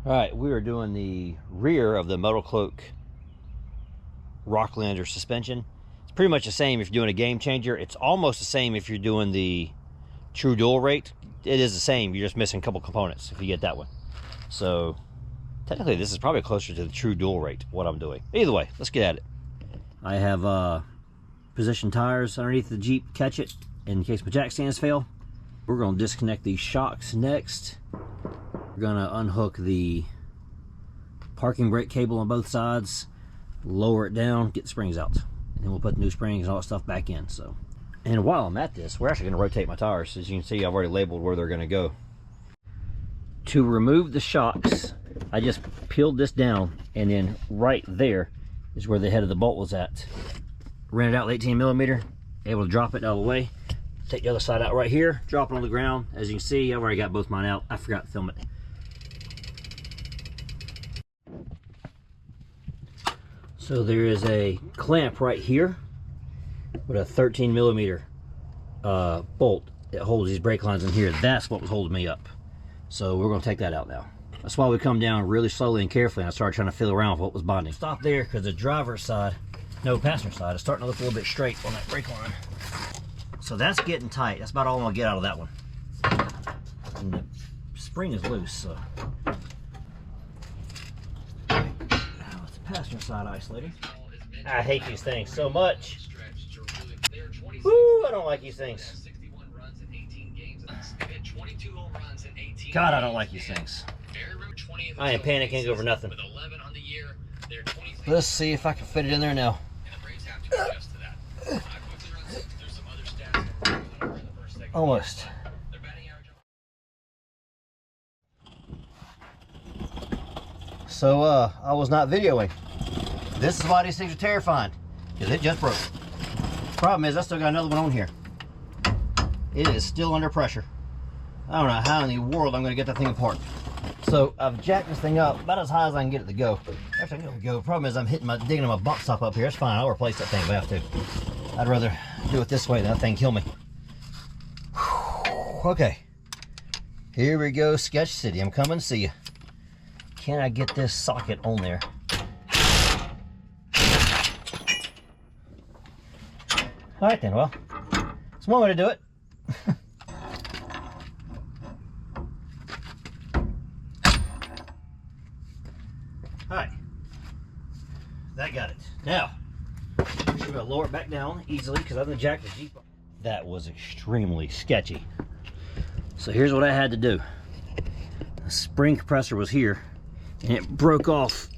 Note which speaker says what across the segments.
Speaker 1: All right, we are doing the rear of the MetalCloak Rocklander suspension. It's pretty much the same if you're doing a game changer. It's almost the same if you're doing the true dual rate. It is the same, you're just missing a couple components if you get that one. So technically this is probably closer to the true dual rate, what I'm doing. Either way, let's get at it. I have position tires underneath the Jeep Catch It in case my jack stands fail. We're going to disconnect these shocks next. We're going to unhook the parking brake cable on both sides, lower it down, get the springs out, and then we'll put the new springs and all that stuff back in. So, and while I'm at this, we're actually going to rotate my tires. As you can see, I've already labeled where they're going to go. To remove the shocks, I just peeled this down, and then right there is where the head of the bolt was at. Ran it out with 18mm, able to drop it out of the way. Take the other side out right here, drop it on the ground. As you can see, I've already got both mine out. I forgot to film it. So there is a clamp right here with a 13mm bolt that holds these brake lines in here. That's what was holding me up. So we're going to take that out now. That's why we come down really slowly and carefully, and I started trying to feel around with what was bonding. Stop there because the driver's side, no, passenger side, is starting to look a little bit straight on that brake line. So that's getting tight. That's about all I'm going to get out of that one. And the spring is loose, so. What's the passenger side isolator? I hate these things so much. Woo, I don't like these things. God, I don't like these things. I am panicking over nothing. Let's see if I can fit it in there now. Almost. So I was not videoing. This is why these things are terrifying, because it just broke. Problem is I still got another one on here. It is still under pressure. I don't know how in the world I'm going to get that thing apart. So I've jacked this thing up about as high as I can get it to go. Actually, I'm going to go. Problem is I'm digging my bump stop up here. It's fine. I'll replace that thing if I have to. I'd rather do it this way than that thing kill me. Okay, here we go, Sketch City. I'm coming to see you. Can I get this socket on there? All right then, well, it's one way to do it. All right, that got it. Now, we're gonna lower it back down easily because I'm gonna jack the Jeep up. That was extremely sketchy. So here's what I had to do. The spring compressor was here and it broke off.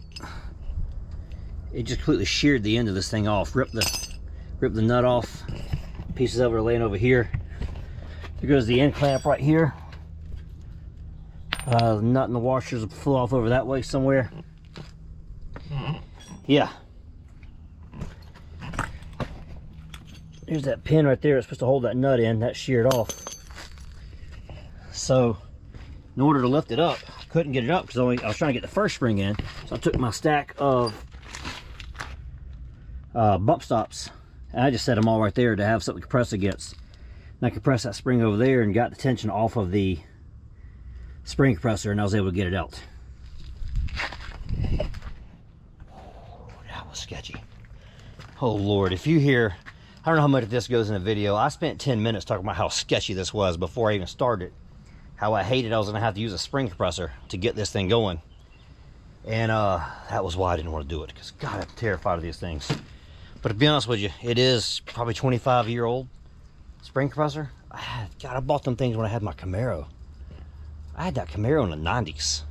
Speaker 1: It just completely sheared the end of this thing off, ripped the nut off. Pieces of it are laying over here. There goes the end clamp right here. The nut and the washers flew off over that way somewhere. Yeah. There's that pin right there. It's supposed to hold that nut in. That sheared off. So, in order to lift it up, I couldn't get it up because I was trying to get the first spring in. So I took my stack of bump stops and I just set them all right there to have something to compress against. And I compressed that spring over there and got the tension off of the spring compressor, and I was able to get it out. That was sketchy. Oh Lord, if you hear, I don't know how much of this goes in the video. I spent 10 minutes talking about how sketchy this was before I even started. How I hated I was gonna have to use a spring compressor to get this thing going. And that was why I didn't want to do it, because God, I'm terrified of these things. But to be honest with you, it is probably 25-year-old spring compressor. God, I bought them things when I had my Camaro. I had that Camaro in the 90s.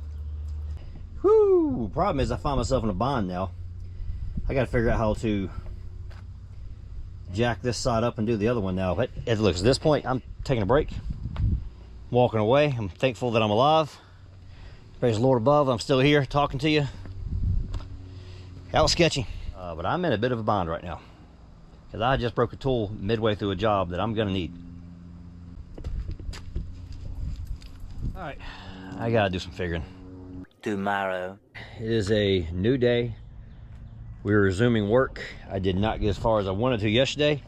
Speaker 1: Whoo! Problem is I find myself in a bind now. I gotta figure out how to jack this side up and do the other one now. But it looks, at this point, I'm taking a break, walking away. I'm thankful that I'm alive. Praise the Lord above, I'm still here talking to you. That was sketchy. But I'm in a bit of a bind right now, because I just broke a tool midway through a job that I'm gonna need. All right, I gotta do some figuring. Tomorrow. It is a new day. We're resuming work. I did not get as far as I wanted to yesterday,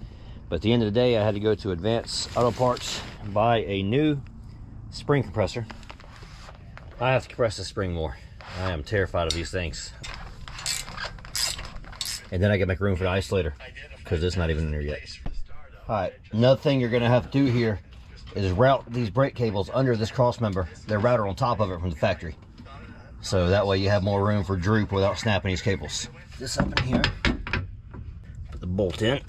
Speaker 1: but at the end of the day, I had to go to Advanced Auto Parts and buy a new spring compressor. I have to compress the spring more. I am terrified of these things. And then I gotta make room for the isolator because it's not even in there yet. Alright, another thing you're gonna have to do here is route these brake cables under this cross member. They're routed on top of it from the factory. So that way you have more room for droop without snapping these cables. This up in here. Put the bolt in.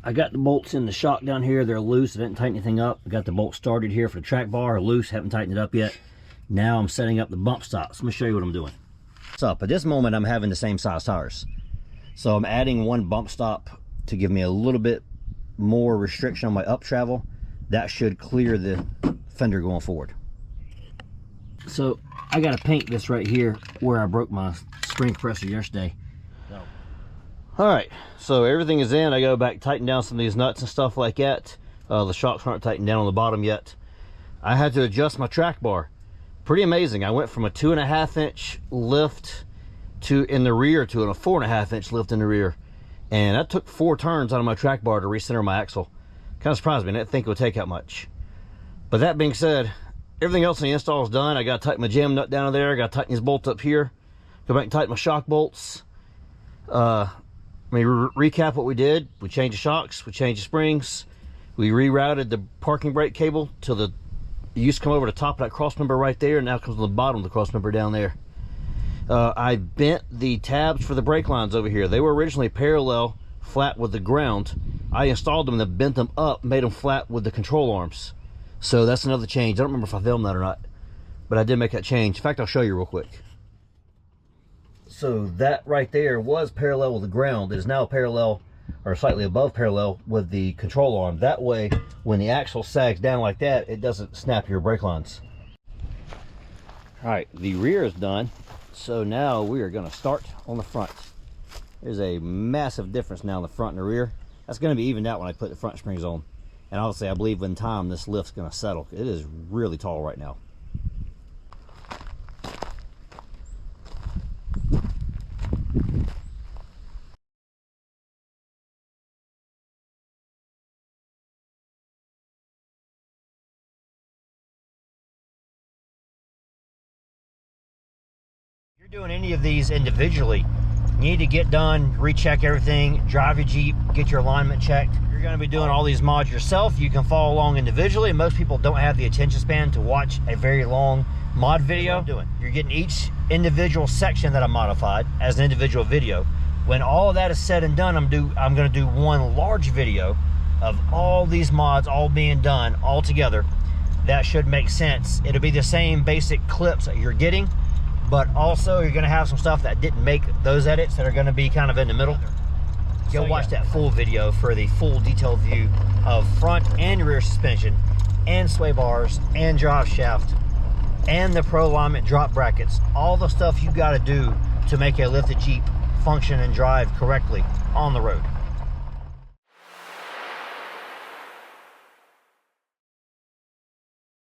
Speaker 1: I got the bolts in the shock down here. They're loose. I didn't tighten anything up. I got the bolt started here for the track bar, loose. Haven't tightened it up yet. Now I'm setting up the bump stops. Let me show you what I'm doing. So at this moment, I'm having the same size tires. So I'm adding one bump stop to give me a little bit more restriction on my up travel. That should clear the fender going forward. So I got to paint this right here where I broke my spring compressor yesterday. All right, so everything is in. I go back, tighten down some of these nuts and stuff like that. The shocks aren't tightened down on the bottom yet. I had to adjust my track bar. Pretty amazing. I went from a 2.5 inch lift in the rear to a 4.5 inch lift in the rear. And that took 4 turns on my track bar to recenter my axle. Kind of surprised me. I didn't think it would take that much. But that being said, everything else in the install is done. I got to tighten my jam nut down there. I got to tighten these bolts up here. Go back and tighten my shock bolts. Let me recap what we did. We changed the shocks, we changed the springs, we rerouted the parking brake cable till it used to come over the top of that cross member right there, and now it comes on the bottom of the cross member down there. I bent the tabs for the brake lines over here. They were originally parallel, flat with the ground. I installed them and bent them up, made them flat with the control arms. So that's another change. I don't remember if I filmed that or not, but I did make that change. In fact, I'll show you real quick. So that right there was parallel with the ground. It is now parallel or slightly above parallel with the control arm. That way, when the axle sags down like that, it doesn't snap your brake lines. All right, the rear is done. So now we are going to start on the front. There's a massive difference now in the front and the rear. That's going to be evened out when I put the front springs on. And honestly, I believe in time this lift's going to settle. It is really tall right now. If you're doing any of these individually, you need to get done, recheck everything, drive your Jeep, get your alignment checked. If you're going to be doing all these mods yourself, you can follow along individually. Most people don't have the attention span to watch a very long mod video. You're getting each individual section that I modified as an individual video. When all of that is said and done, I'm going to do one large video of all these mods all being done all together. That should make sense. It'll be the same basic clips that you're getting, but also you're going to have some stuff that didn't make those edits that are going to be kind of in the middle. Go watch that full video for the full detailed view of front and rear suspension and sway bars and drive shaft and the pro alignment drop brackets. All the stuff you got to do to make a lifted Jeep function and drive correctly on the road.